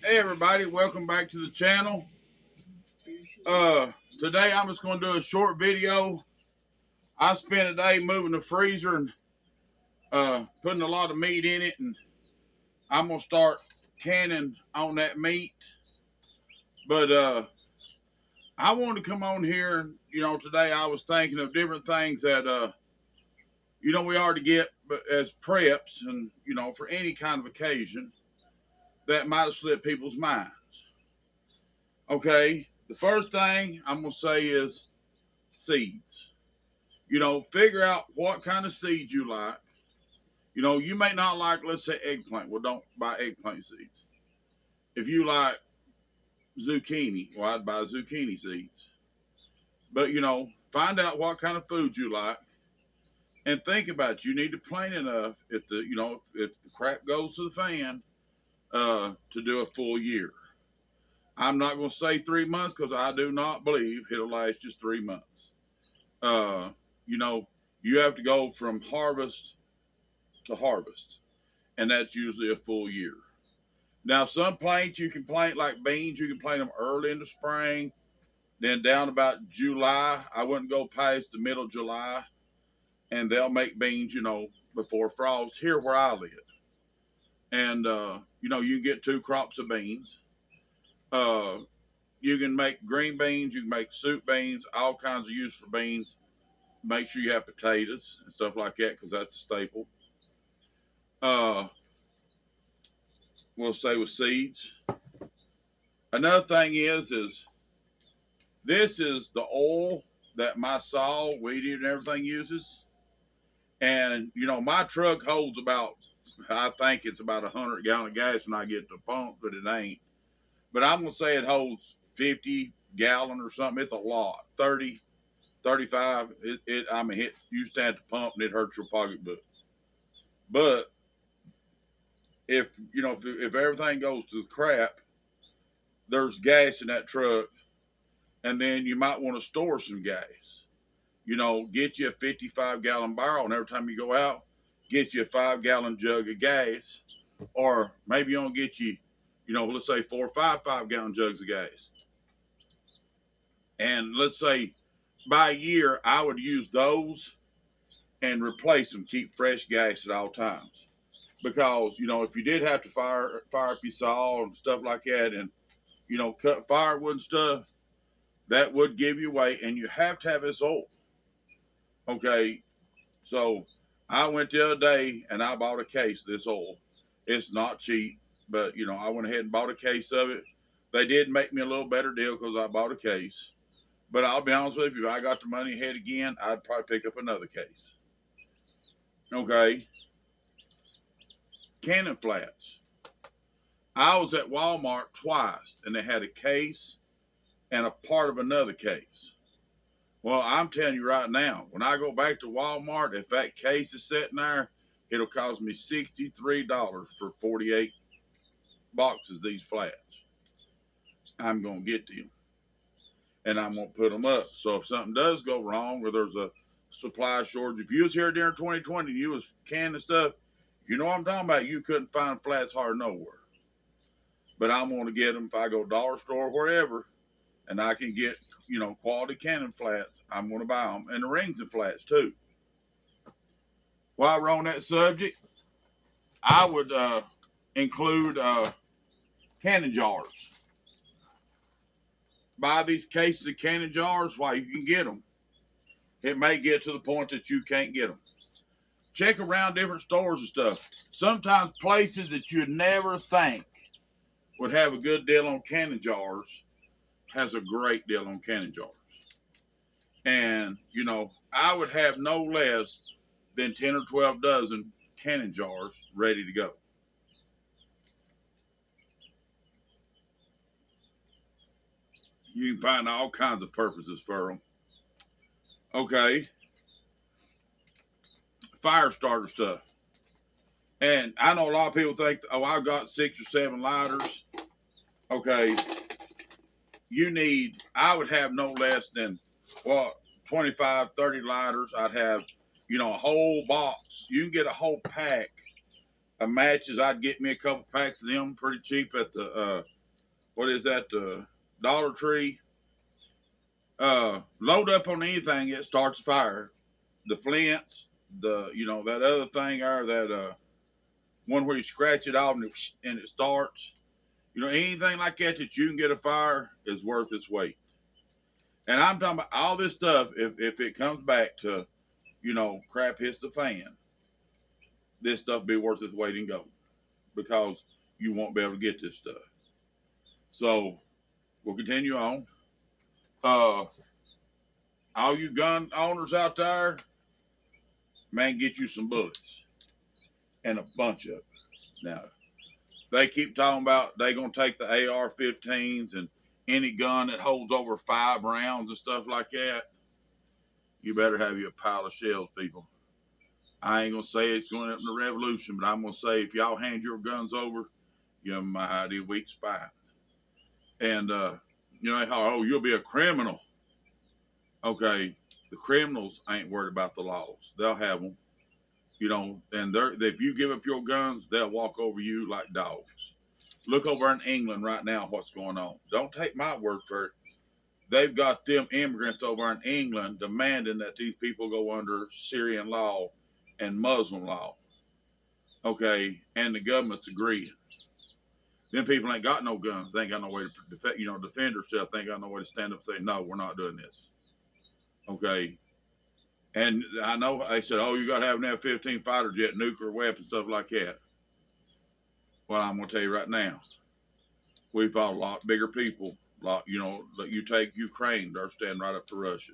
Hey everybody, welcome back to the channel. Today I'm just going to do a short video. I spent a day moving the freezer and putting a lot of meat in it, and I'm going to start canning on that meat. But I wanted to come on here and, today I was thinking of different things that, we are to get as preps and, for any kind of occasion that might have slipped people's minds. Okay, the first thing I'm going to say is seeds. Figure out what kind of seeds you like. You may not like, let's say, eggplant. Well, don't buy eggplant seeds. If you like zucchini, well, I'd buy zucchini seeds. But, find out what kind of food you like and think about it. You need to plan enough if the crap goes to the fan to do a full year. I'm not going to say 3 months because I do not believe it'll last just 3 months. You have to go from harvest to harvest, and that's usually a full year. Now, some plants you can plant, like beans, you can plant them early in the spring, then down about July. I wouldn't go past the middle of July, and they'll make beans, before frost here where I live. And, you can get 2 crops of beans. You can make green beans, you can make soup beans, all kinds of use for beans. Make sure you have potatoes and stuff like that because that's a staple. We'll say with seeds. Another thing is this is the oil that my saw, weed eater, and everything uses. And, my truck holds about, I think it's about 100 gallon of gas when I get to the pump, but it ain't. But I'm going to say it holds 50 gallon or something. It's a lot. 30, 35. You stand at the pump and it hurts your pocketbook. But if everything goes to the crap, there's gas in that truck, and then you might want to store some gas. Get you a 55 gallon barrel, and every time you go out, get you a 5 gallon jug of gas, or maybe you want to get you, let's say 4 or 5 5-gallon jugs of gas. And let's say by a year, I would use those and replace them, keep fresh gas at all times. Because, if you did have to fire up your saw and stuff like that and, cut firewood and stuff, that would give you weight, and you have to have this oil. Okay, so I went the other day and I bought a case of this oil. It's not cheap, but, I went ahead and bought a case of it. They did make me a little better deal because I bought a case. But I'll be honest with you, if I got the money ahead again, I'd probably pick up another case. Okay. Canning flats. I was at Walmart twice, and they had a case and a part of another case. Well, I'm telling you right now, when I go back to Walmart, if that case is sitting there, it'll cost me $63 for 48 boxes of these flats. I'm going to get them, and I'm going to put them up. So if something does go wrong or there's a supply shortage, if you was here during 2020 and you was canning stuff, you know what I'm talking about. You couldn't find flats hard nowhere. But I'm going to get them if I go dollar store or wherever, and I can get, quality canning flats. I'm going to buy them, and the rings and flats too. While we're on that subject, I would include canning jars. Buy these cases of canning jars while you can get them. It may get to the point that you can't get them. Check around different stores and stuff. Sometimes places that you'd never think would have a good deal on canning jars has a great deal on canning jars. And, I would have no less than 10 or 12 dozen canning jars ready to go. You can find all kinds of purposes for them. Okay. Fire starter stuff. And I know a lot of people think, oh, I've got 6 or 7 lighters. Okay. I would have no less than, 25, 30 lighters. I'd have, a whole box. You can get a whole pack of matches. I'd get me a couple packs of them pretty cheap at the what is that? The Dollar Tree. Load up on anything that starts a fire. The flints, that other thing or that one where you scratch it off and it starts. Anything like that that you can get a fire is worth its weight. And I'm talking about all this stuff. If it comes back to, crap hits the fan, this stuff be worth its weight in gold because you won't be able to get this stuff. So we'll continue on. All you gun owners out there, man, get you some bullets and a bunch of them. Now, they keep talking about they gonna take the AR-15s and any gun that holds over 5 rounds and stuff like that. You better have you a pile of shells, people. I ain't gonna say it's going up in the revolution, but I'm gonna say if y'all hand your guns over, you're mighty weak spine. And they holler, oh, you'll be a criminal. Okay, the criminals ain't worried about the laws. They'll have them. And if you give up your guns, they'll walk over you like dogs. Look over in England right now what's going on. Don't take my word for it. They've got them immigrants over in England demanding that these people go under Syrian law and Muslim law. Okay, and the government's agreeing. Them people ain't got no guns. They ain't got no way to defend themselves. They ain't got no way to stand up and say, no, we're not doing this. Okay. And I know they said, oh, you got to have an F-15 fighter jet, nuclear weapons, stuff like that. Well, I'm going to tell you right now, we fought a lot bigger people. You take Ukraine, they're standing right up to Russia.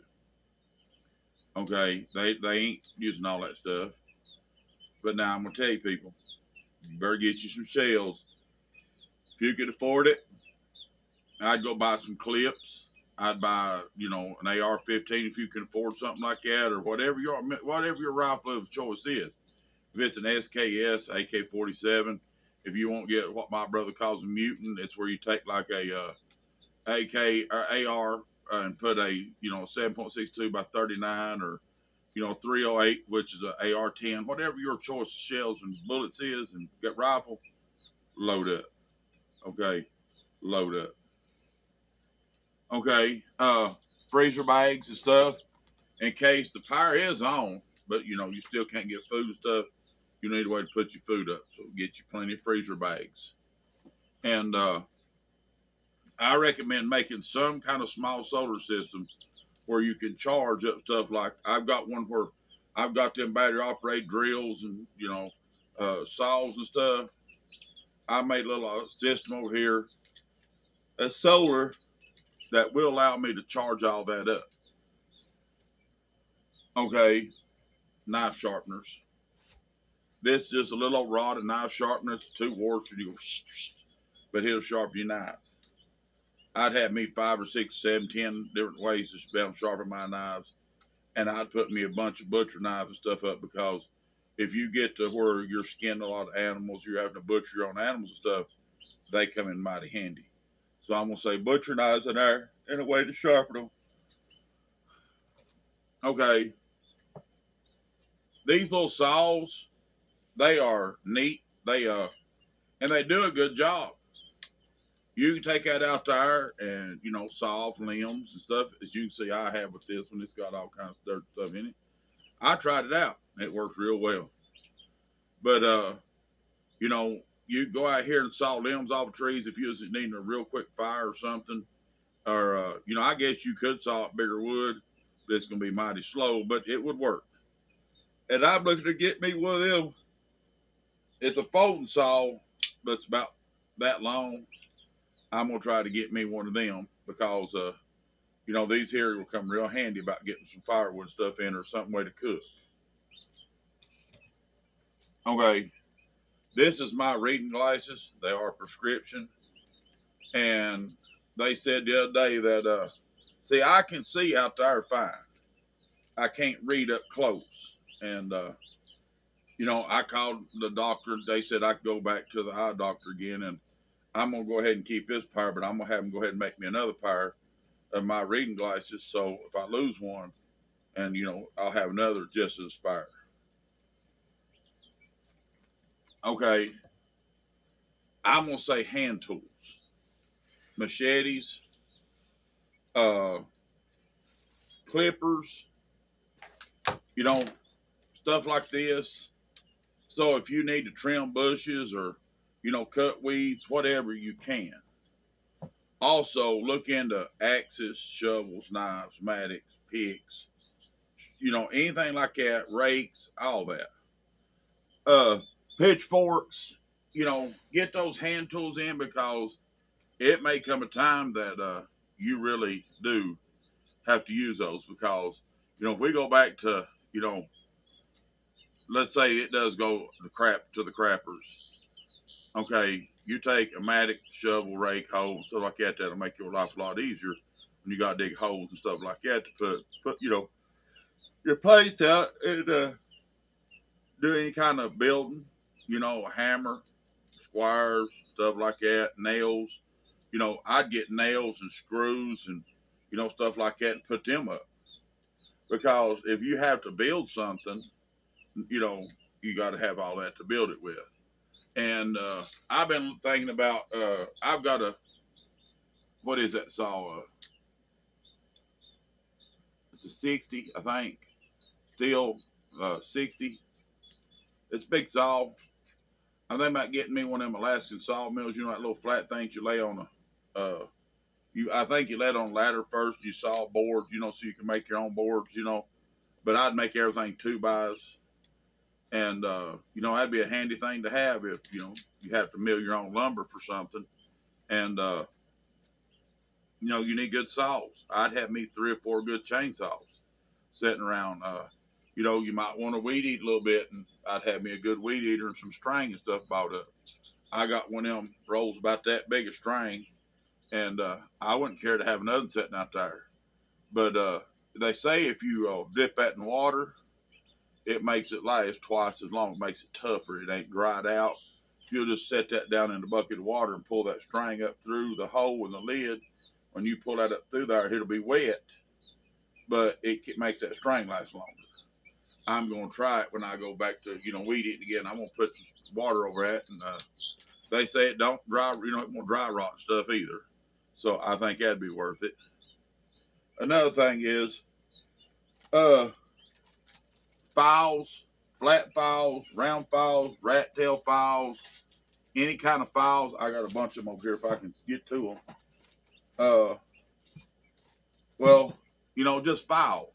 Okay, they ain't using all that stuff. But now I'm going to tell you, people, you better get you some shells. If you could afford it, I'd go buy some clips. I'd buy, an AR-15 if you can afford something like that, or whatever your rifle of choice is. If it's an SKS, AK-47, if you won't get what my brother calls a mutant, it's where you take like a AK or AR and put a 7.62 by 39 or 308, which is a AR-10, whatever your choice of shells and bullets is, and get rifle, load up. Okay, load up. Okay, freezer bags and stuff in case the power is on, but you still can't get food and stuff. You need a way to put your food up, so get you plenty of freezer bags. And I recommend making some kind of small solar system where you can charge up stuff. Like I've got one where I've got them battery operated drills and saws and stuff. I made a little system over here, a solar that will allow me to charge all that up. Okay, knife sharpeners. This is just a little old rod and knife sharpener, 2 warts, but it'll sharpen your knives. I'd have me 5 or 6, 7, 10 different ways to be able to sharpen my knives, and I'd put me a bunch of butcher knives and stuff up, because if you get to where you're skinning a lot of animals, you're having to butcher your own animals and stuff, they come in mighty handy. So I'm gonna say butcher knives in there and a way to sharpen them. Okay, these little saws, they are neat. And they do a good job. You can take that out there and saw off limbs and stuff. As you can see, I have with this one. It's got all kinds of dirt stuff in it. I tried it out. It works real well. But you go out here and saw limbs off of trees if you was needing a real quick fire or something. Or I guess you could saw up bigger wood, but it's gonna be mighty slow. But it would work. And I'm looking to get me one of them. It's a folding saw, but it's about that long. I'm gonna try to get me one of them because these here will come real handy about getting some firewood stuff in or some way to cook. Okay, this is my reading glasses. They are prescription, and they said the other day that see, I can see out there fine. I can't read up close, and I called the doctor. They said I could go back to the eye doctor again, and I'm gonna go ahead and keep this pair, but I'm gonna have them go ahead and make me another pair of my reading glasses. So if I lose one, and I'll have another just as spare. Okay, I'm gonna say hand tools. machetes, uh, clippers, you know, stuff like this. So if you need to trim bushes or, cut weeds, whatever you can. Also, look into axes, shovels, knives, mattocks, picks, anything like that, rakes, all that. Pitchforks, get those hand tools in because it may come a time that you really do have to use those because, if we go back to, let's say it does go to the crappers. Okay, you take a mattock, shovel, rake, hoe, stuff like that. That'll make your life a lot easier when you got to dig holes and stuff like that to put your plates out and do any kind of building. A hammer, squares, stuff like that, nails. I'd get nails and screws and stuff like that and put them up because if you have to build something, you got to have all that to build it with. And I've been thinking about, I've got what is that saw? It's a 60, I think. Still 60. It's a big saw. I'm thinking about getting me one of them Alaskan sawmills, that little flat things you lay on I think you lay it on a ladder first, you saw boards, so you can make your own boards, But I'd make everything 2x. And, that'd be a handy thing to have if, you have to mill your own lumber for something. And, you need good saws. I'd have me 3 or 4 good chainsaws sitting around. You might want to weed eat a little bit, and I'd have me a good weed eater and some string and stuff bought up. I got one of them rolls about that big a string, and I wouldn't care to have another sitting out there. But they say if you dip that in water, it makes it last twice as long. It makes it tougher. It ain't dried out. You'll just set that down in a bucket of water and pull that string up through the hole in the lid. When you pull that up through there, it'll be wet, but it makes that string last longer. I'm going to try it when I go back to, weed eating again. I'm going to put some water over that. And they say it don't dry, it won't dry rot stuff either. So I think that'd be worth it. Another thing is, files, flat files, round files, rat tail files, any kind of files. I got a bunch of them over here if I can get to them. Well, just files.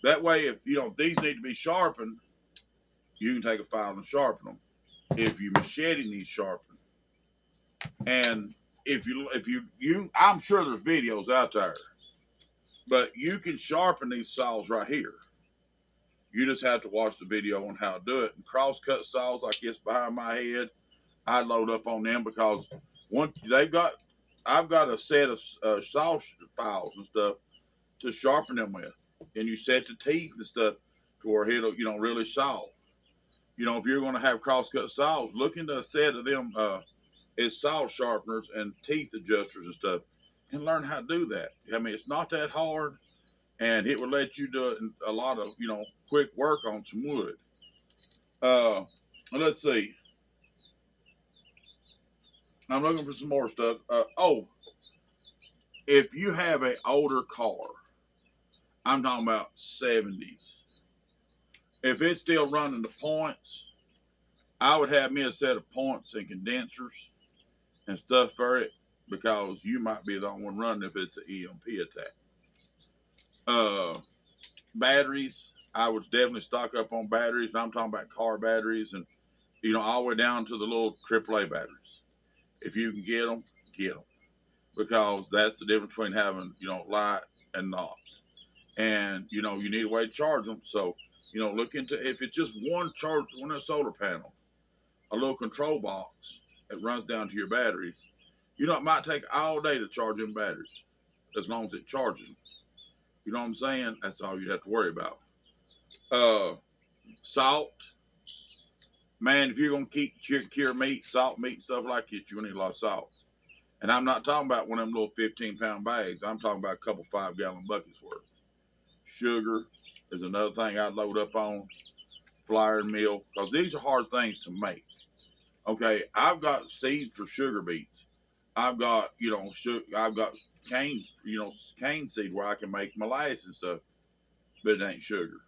That way, if these need to be sharpened, you can take a file and sharpen them. If your machete needs sharpened, and if you, I'm sure there's videos out there, but you can sharpen these saws right here. You just have to watch the video on how to do it. And cross-cut saws like this behind my head, I load up on them because I've got a set of saw files and stuff to sharpen them with. And you set the teeth and stuff to where it'll, really saw. If you're going to have cross-cut saws, look into a set of them is saw sharpeners and teeth adjusters and stuff and learn how to do that. I mean, it's not that hard, and it will let you do a lot of, quick work on some wood. Let's see. I'm looking for some more stuff. If you have an older car, I'm talking about 70s. If it's still running the points, I would have me a set of points and condensers and stuff for it because you might be the only one running if it's an EMP attack. Batteries, I would definitely stock up on batteries. I'm talking about car batteries and, all the way down to the little AAA batteries. If you can get them, get them. Because that's the difference between having, light and not. And, you need a way to charge them. So, look into, if it's just one solar panel, a little control box that runs down to your batteries, it might take all day to charge them batteries as long as it charges them. You know what I'm saying? That's all you have to worry about. Salt. Man, if you're going to cure meat, salt meat, and stuff like that, you're going to need a lot of salt. And I'm not talking about one of them little 15-pound bags. I'm talking about a couple 5-gallon buckets worth. Sugar is another thing I'd load up on. Flour and meal, because these are hard things to make. Okay, I've got seeds for sugar beets. I've got, I've got cane, cane seed where I can make molasses and stuff, but it ain't sugar.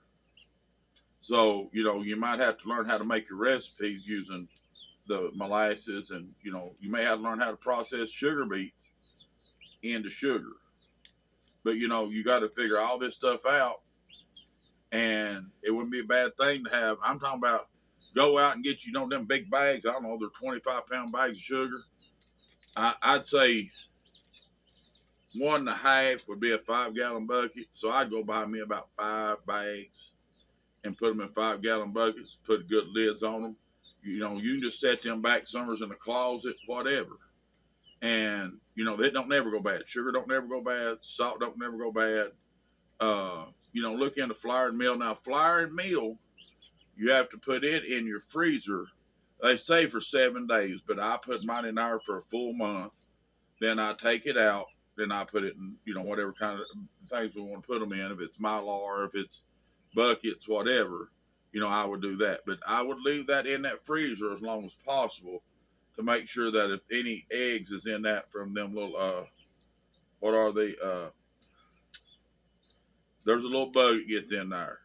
So, you might have to learn how to make your recipes using the molasses, and, you may have to learn how to process sugar beets into sugar. But, you got to figure all this stuff out, and it wouldn't be a bad thing to have. I'm talking about go out and get, them big bags. I don't know, they're 25-pound bags of sugar. I'd say 1.5 would be a 5-gallon bucket. So I'd go buy me about 5 bags and put them in 5-gallon buckets, put good lids on them. You can just set them back summers in the closet, whatever. And, they don't never go bad. Sugar don't never go bad. Salt don't never go bad. Look into flour and meal. Now, flour and meal, you have to put it in your freezer. They say for 7 days, but I put mine in there for a full month. Then I take it out. Then I put it in, whatever kind of things we want to put them in. If it's Mylar, if it's buckets, whatever, I would do that. But I would leave that in that freezer as long as possible to make sure that if any eggs is in that from them little, what are they? There's a little bug that gets in there,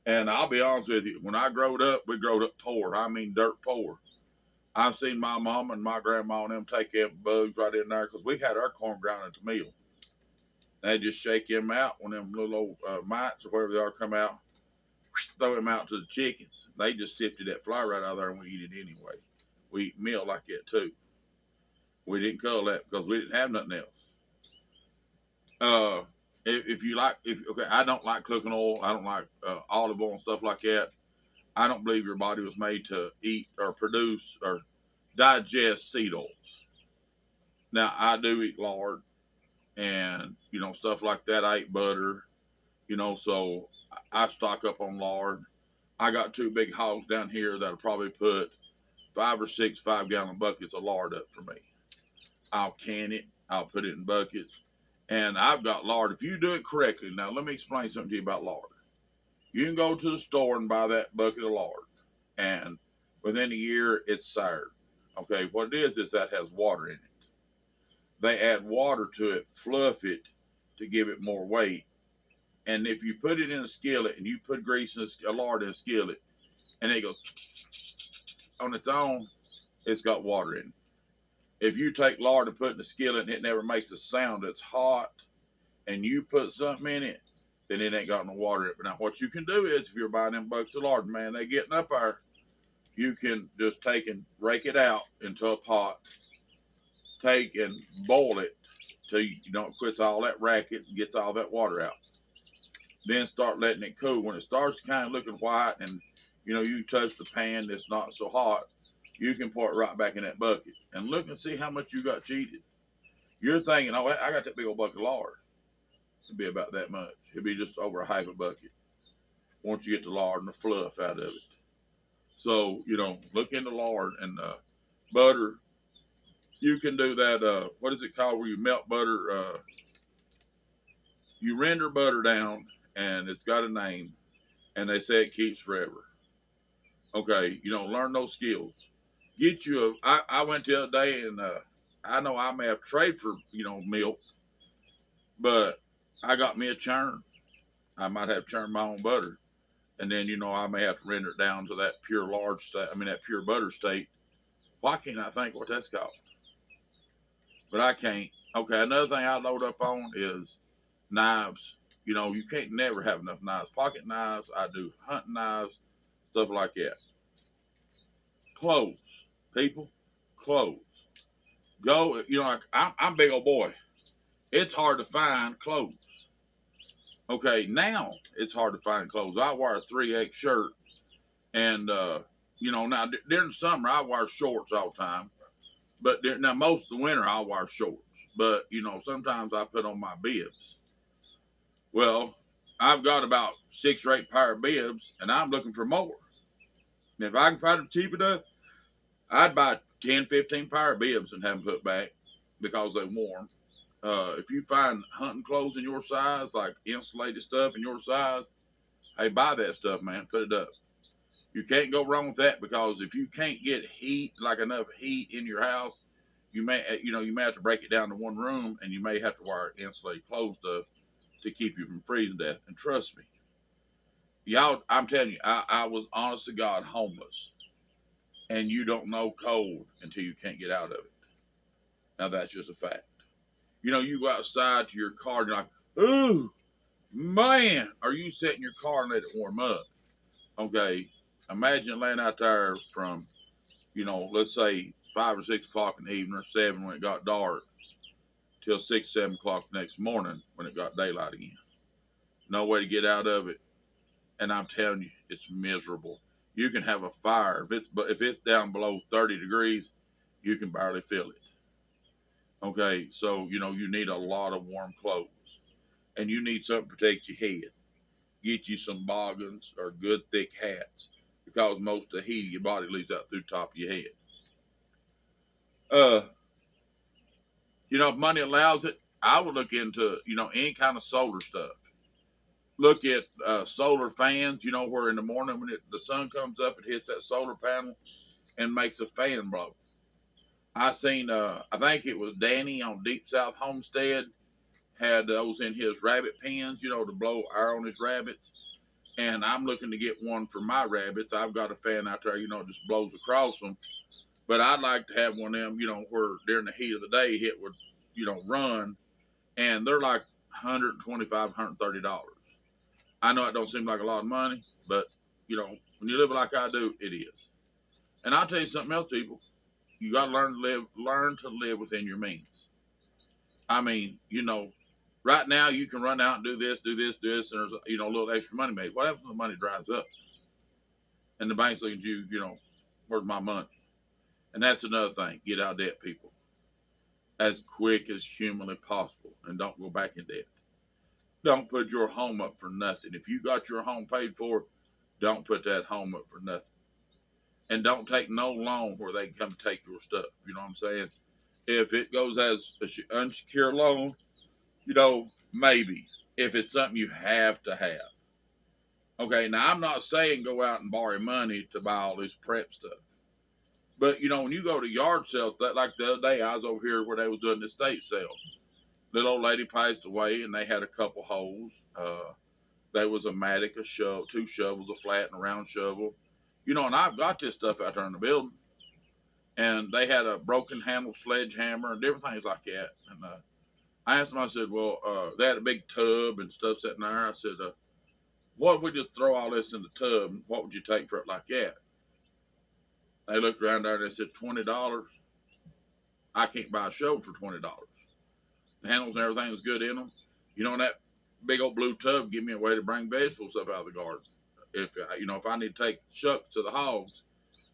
And I'll be honest with you, when I growed up, we growed up poor. I mean, dirt poor. I've seen my mom and my grandma and them take them bugs right in there because we had our corn ground into meal. They just shake them out when them little old mites or whatever they are come out, throw them out to the chickens. They just sifted that flour right out of there and we eat it anyway. We eat meal like that too. We didn't cull that because we didn't have nothing else. Okay, I don't like cooking oil. I don't like olive oil and stuff like that. I don't believe your body was made to eat or produce or digest seed oils. Now, I do eat lard and, stuff like that. I eat butter, so I stock up on lard. I got 2 big hogs down here that'll probably put 5 or 6 5-gallon buckets of lard up for me. I'll can it. I'll put it in buckets. And I've got lard. If you do it correctly, now let me explain something to you about lard. You can go to the store and buy that bucket of lard, and within a year, it's soured. Okay, what it is that has water in it. They add water to it, fluff it to give it more weight. And if you put it in a skillet and you put grease in a lard in a skillet, and it goes on its own, it's got water in it. If you take lard and put it in a skillet and it never makes a sound, it's hot, and you put something in it, then it ain't got no water in it. But now what you can do is, if you're buying them buckets of lard, man, they getting up there, you can just take and rake it out into a pot, take and boil it till it quits all that racket and gets all that water out. Then start letting it cool. When it starts kind of looking white and, you touch the pan that's not so hot, you can pour it right back in that bucket and look and see how much you got cheated. You're thinking, oh, I got that big old bucket of lard. It'd be about that much. It'd be just over a half a bucket once you get the lard and the fluff out of it. So, look into lard and butter. You can do that. What is it called where you melt butter? You render butter down, and it's got a name, and they say it keeps forever. Okay, learn those skills. Get you I went the other day, and I know I may have traded for, milk, but I got me a churn. I might have churned my own butter. And then, I may have to render it down to that pure lard state. That pure butter state. Why can't I think what that's called? But I can't. Okay, another thing I load up on is knives. You can't never have enough knives. Pocket knives, I do hunting knives, stuff like that. Clothes. People, clothes. Go, I'm a big old boy. It's hard to find clothes. Okay, now it's hard to find clothes. I wear a 3X shirt, and now during the summer I wear shorts all the time. But now most of the winter I wear shorts. But sometimes I put on my bibs. Well, I've got about 6 or 8 pair of bibs, and I'm looking for more. And if I can find them cheap enough, I'd buy 10, 15 pair of bibs and have them put back because they're warm. If you find hunting clothes in your size, like insulated stuff in your size, hey, buy that stuff, man. Put it up. You can't go wrong with that because if you can't get heat, like enough heat in your house, you may have to break it down to one room, and you may have to wire it insulated closed up to keep you from freezing to death. And trust me, y'all, I'm telling you, I was honest to God homeless, and you don't know cold until you can't get out of it. Now that's just a fact. You go outside to your car and you're like, ooh, man, are you sitting in your car and let it warm up? Okay, imagine laying out there from, let's say 5 or 6 o'clock in the evening or 7 when it got dark till 6, 7 o'clock the next morning when it got daylight again. No way to get out of it. And I'm telling you, it's miserable. You can have a fire. If it's down below 30 degrees, you can barely feel it. Okay, so, you need a lot of warm clothes. And you need something to protect your head. Get you some boggins or good thick hats, because most of the heat of your body leaves out through the top of your head. If money allows it, I would look into, any kind of solar stuff. Look at solar fans, where in the morning when the sun comes up, it hits that solar panel and makes a fan blow. I seen, I think it was Danny on Deep South Homestead had those in his rabbit pens, to blow air on his rabbits. And I'm looking to get one for my rabbits. I've got a fan out there, just blows across them. But I'd like to have one of them, where during the heat of the day it would, run. And they're like $125, $130. I know it don't seem like a lot of money, but, when you live like I do, it is. And I'll tell you something else, people. You got to learn to live within your means. I mean, right now you can run out and do this, and there's, a little extra money made. What happens when the money dries up? And the bank's looking at you, where's my money? And that's another thing. Get out of debt, people, as quick as humanly possible, and don't go back in debt. Don't put your home up for nothing. If you got your home paid for, don't put that home up for nothing. And don't take no loan where they can come take your stuff. You know what I'm saying? If it goes as an unsecured loan, maybe. If it's something you have to have. Okay, now I'm not saying go out and borrow money to buy all this prep stuff. But, when you go to yard sales, like the other day, I was over here where they was doing the estate sale. Little old lady passed away, and they had a couple holes. There was a mattock, a shovel, 2 shovels, a flat and a round shovel. And I've got this stuff out there in the building. And they had a broken handle sledgehammer and different things like that. And I asked them, I said, well, they had a big tub and stuff sitting there. I said, what if we just throw all this in the tub? And what would you take for it like that? They looked around there and they said, $20. I can't buy a shovel for $20. The handles and everything was good in them. In that big old blue tub, give me a way to bring vegetable stuff out of the garden. If I need to take shucks to the hogs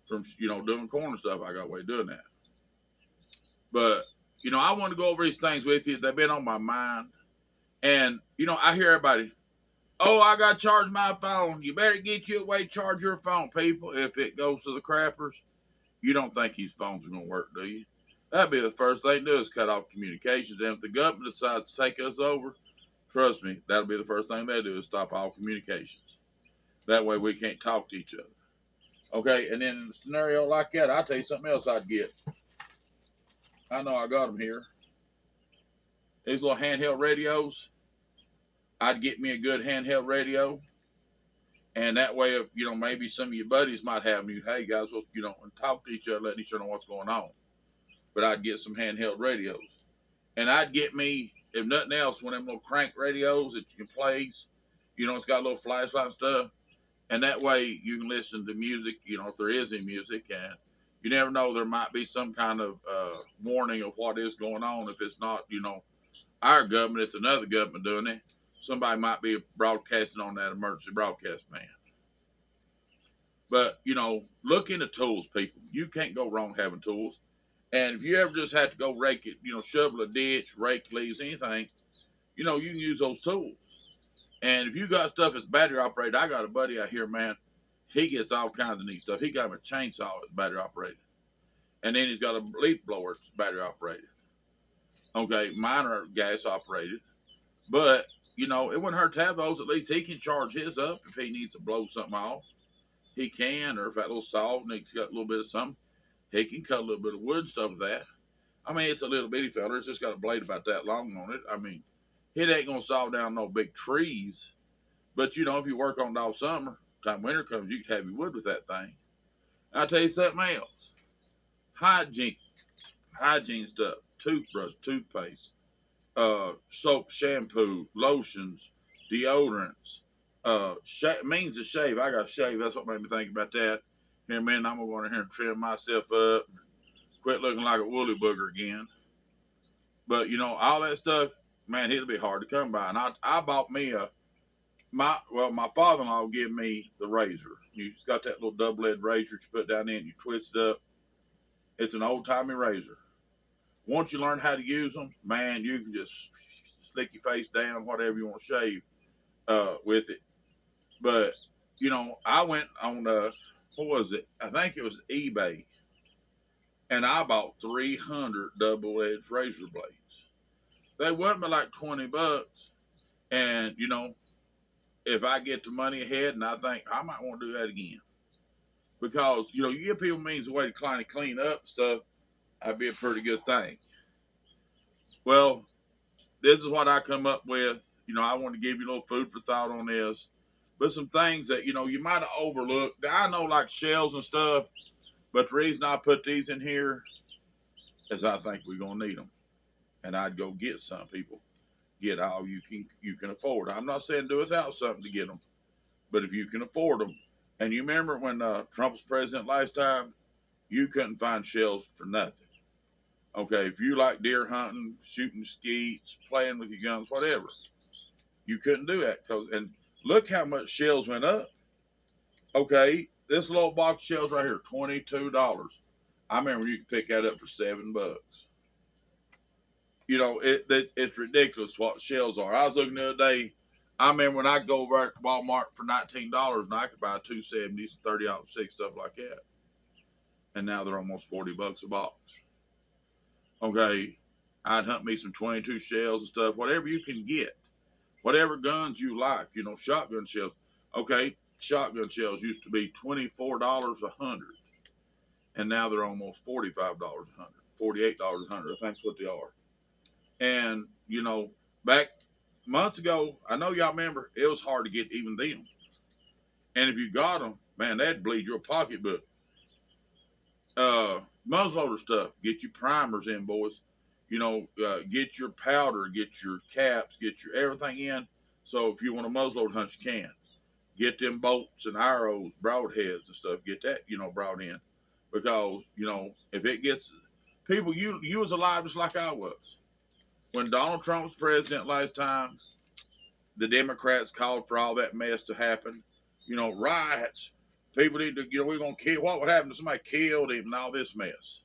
from, doing corn and stuff, I got a way of doing that. But, I want to go over these things with you. They've been on my mind. And, I hear everybody, oh, I got to charge my phone. You better get you a way to charge your phone, people. If it goes to the crappers, you don't think these phones are going to work, do you? That'd be the first thing to do is cut off communications. And if the government decides to take us over, trust me, that'll be the first thing they do is stop all communications. That way we can't talk to each other. Okay, and then in a scenario like that, I'll tell you something else I'd get. I know I got them here. These little handheld radios. I'd get me a good handheld radio. And that way, if, maybe some of your buddies might have me, hey guys, well, and talk to each other, letting each other know what's going on. But I'd get some handheld radios. And I'd get me, if nothing else, one of them little crank radios that you can play. It's got a little flashlight and stuff. And that way you can listen to music, if there is any music. And you never know, there might be some kind of warning of what is going on. If it's not, our government, it's another government doing it. Somebody might be broadcasting on that emergency broadcast band. But, look into tools, people. You can't go wrong having tools. And if you ever just have to go rake it, shovel a ditch, rake leaves, anything, you can use those tools. And if you got stuff that's battery operated, I got a buddy out here, man. He gets all kinds of neat stuff. He got him a chainsaw that's battery operated. And then he's got a leaf blower that's battery operated. Okay, mine are gas operated. But, it wouldn't hurt to have those. At least he can charge his up if he needs to blow something off. He can, or if that little saw and he's got a little bit of something, he can cut a little bit of wood and stuff with that. I mean, it's a little bitty feller. It's just got a blade about that long on it. I mean, it ain't gonna saw down no big trees. But you know, if you work on it all summer, time winter comes, you can have your wood with that thing. And I'll tell you something else. Hygiene, hygiene stuff, toothbrush, toothpaste, soap, shampoo, lotions, deodorants, means to shave. I got to shave. That's what made me think about that. Here, man, I'm gonna go in here and trim myself up, quit looking like a woolly booger again. But you know, all that stuff, man, it'll be hard to come by. And I bought me my father-in-law gave me the razor. It's got that little double-edged razor you put down in, and you twist it up. It's an old-timey razor. Once you learn how to use them, man, you can just slick your face down, whatever you want to shave with it. But you know, I went on what was it? I think it was eBay, and I bought 300 double-edged razor blades. They went me like $20, and you know, if I get the money ahead, and I think I might want to do that again, because you know, you give people means a way to clean up and stuff, that'd be a pretty good thing. Well, this is what I come up with. You know, I want to give you a little food for thought on this, but some things that you know you might have overlooked. I know like shells and stuff, but the reason I put these in here is I think we're gonna need them, and I'd go get some. People get all you can afford. I'm not saying do without something to get them, but if you can afford them, and you remember when Trump was president last time, you couldn't find shells for nothing. Okay, if you like deer hunting, shooting skeets, playing with your guns, whatever, you couldn't do that. And look how much shells went up. Okay, this little box of shells right here, $22. I remember you could pick that up for $7. You know, it's ridiculous what shells are. I was looking the other day. I remember when I go over at Walmart for $19 and I could buy 270s, 30 out of 6, stuff like that. And now they're almost $40 a box. Okay, I'd hunt me some 22 shells and stuff, whatever you can get, whatever guns you like, you know, shotgun shells. Okay, shotgun shells used to be $24 a hundred, and now they're almost $45 a hundred, $48 a hundred. I think that's what they are. And you know, back months ago, I know y'all remember it was hard to get even them. And if you got them, man, that'd bleed your pocketbook. Muzzleloader stuff. Get your primers in, boys. You know, get your powder, get your caps, get your everything in. So if you want a muzzleloader hunt, you can. Get them bolts and arrows, broadheads and stuff. Get that, you know, brought in, because you know if it gets people, you was alive just like I was when Donald Trump was president last time. The Democrats called for all that mess to happen. You know, riots. People need to, you know, we're going to kill. What would happen if somebody killed him and all this mess?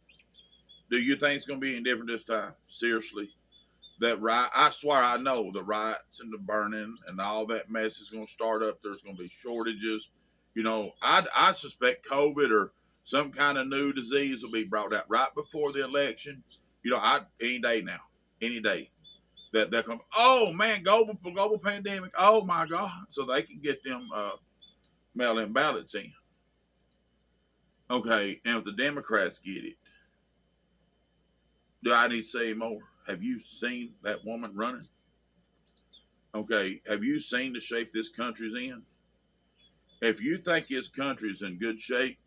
Do you think it's going to be any different this time? Seriously? That riot, I swear I know the riots and the burning and all that mess is going to start up. There's going to be shortages. You know, I suspect COVID or some kind of new disease will be brought out right before the election. You know, any day now, any day that come. Oh man, global pandemic. Oh my God! So they can get them mail-in ballots in. Okay, and if the Democrats get it, do I need to say more? Have you seen that woman running? Okay, have you seen the shape this country's in? If you think this country's in good shape,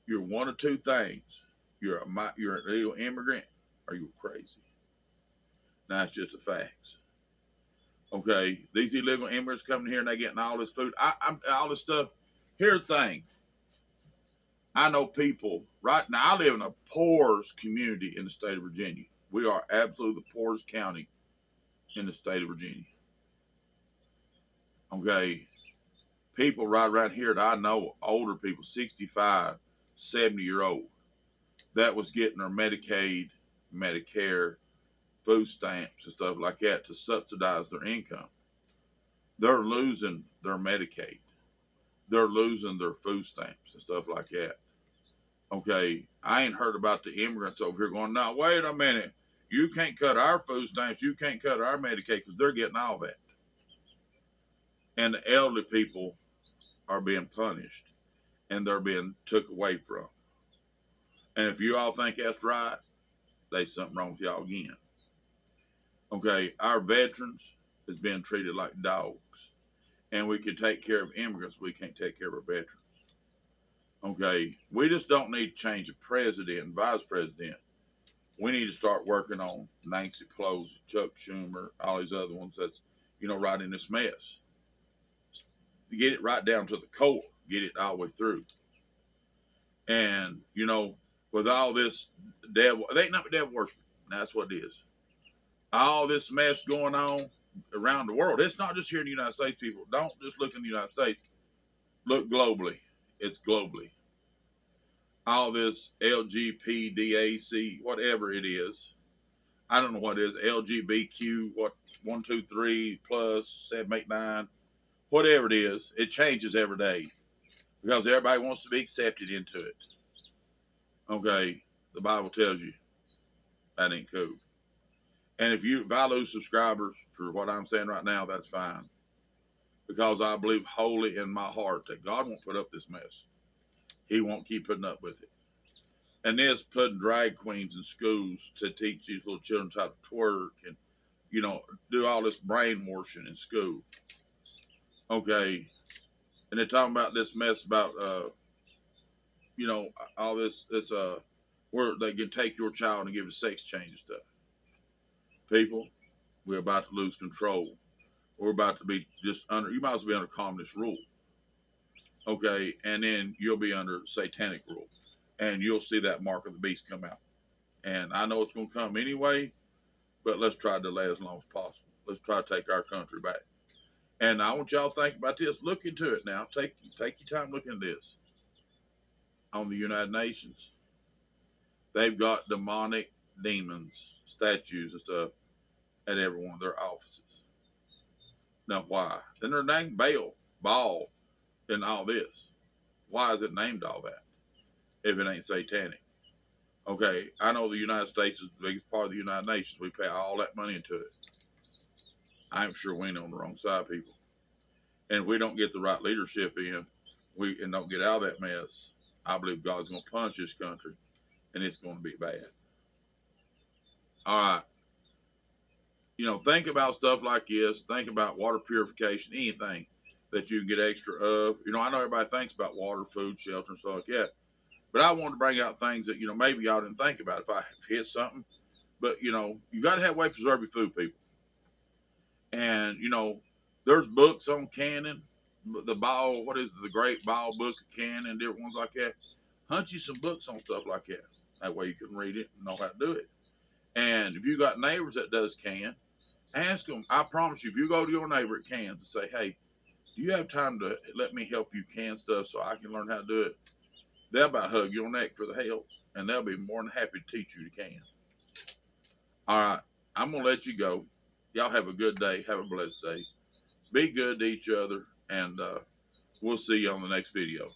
you're one of two things. You're an illegal immigrant or you're crazy. That's just the facts. Okay, these illegal immigrants coming here and they getting all this food. I'm all this stuff. Here's the thing. I know people right now. I live in a poorest community in the state of Virginia. We are absolutely the poorest county in the state of Virginia. Okay, people right around here that I know, older people, 65, 70-year-old, that was getting their Medicaid, Medicare, food stamps and stuff like that to subsidize their income. They're losing their Medicaid. They're losing their food stamps and stuff like that. Okay, I ain't heard about the immigrants over here going, now, wait a minute. You can't cut our food stamps. You can't cut our Medicaid because they're getting all that. And the elderly people are being punished and they're being took away from. And if you all think that's right, there's something wrong with y'all again. Okay, our veterans is being treated like dogs. And we can take care of immigrants, we can't take care of our veterans. Okay, we just don't need to change the president and vice president. We need to start working on Nancy Pelosi, Chuck Schumer, all these other ones that's, right in this mess. Get it right down to the core, get it all the way through. And, with all this devil, they ain't nothing but devil worship. That's what it is. All this mess going on around the world. It's not just here in the United States, people. Don't just look in the United States. Look globally. It's globally. All this LGPDAC, whatever it is. I don't know what it is. LGBTQ, what, 1, 2, 3, plus, 7, 8, 9. Whatever it is, it changes every day. Because everybody wants to be accepted into it. Okay, the Bible tells you that ain't cool. And if I lose subscribers for what I'm saying right now, that's fine. Because I believe wholly in my heart that God won't put up this mess. He won't keep putting up with it. And this putting drag queens in schools to teach these little children how to twerk and, do all this brainwashing in school. Okay. And they're talking about this mess about, all this, where they can take your child and give it sex change and stuff. People, we're about to lose control. We're about to be you might as well be under communist rule. Okay, and then you'll be under satanic rule. And you'll see that mark of the beast come out. And I know it's going to come anyway, but let's try to delay as long as possible. Let's try to take our country back. And I want y'all to think about this. Look into it now. Take your time looking at this. On the United Nations, they've got demonic demons, statues and stuff at every one of their offices. Now, why? Then they're named Baal, and all this. Why is it named all that if it ain't satanic? Okay, I know the United States is the biggest part of the United Nations. We pay all that money into it. I'm sure we ain't on the wrong side, people. And if we don't get the right leadership in, and don't get out of that mess, I believe God's going to punish this country, and it's going to be bad. All right. Think about stuff like this. Think about water purification, anything that you can get extra of. I know everybody thinks about water, food, shelter, and stuff like that. But I wanted to bring out things that, maybe y'all didn't think about if I hit something. But, you got to have a way to preserve your food, people. And, there's books on canning. The Great Ball Book of Canning, different ones like that. Hunt you some books on stuff like that. That way you can read it and know how to do it. And if you got neighbors that does can, ask them. I promise you, if you go to your neighbor at cans and say, hey, do you have time to let me help you can stuff so I can learn how to do it? They'll about hug your neck for the help, and they'll be more than happy to teach you to can. All right, I'm going to let you go. Y'all have a good day. Have a blessed day. Be good to each other, and we'll see you on the next video.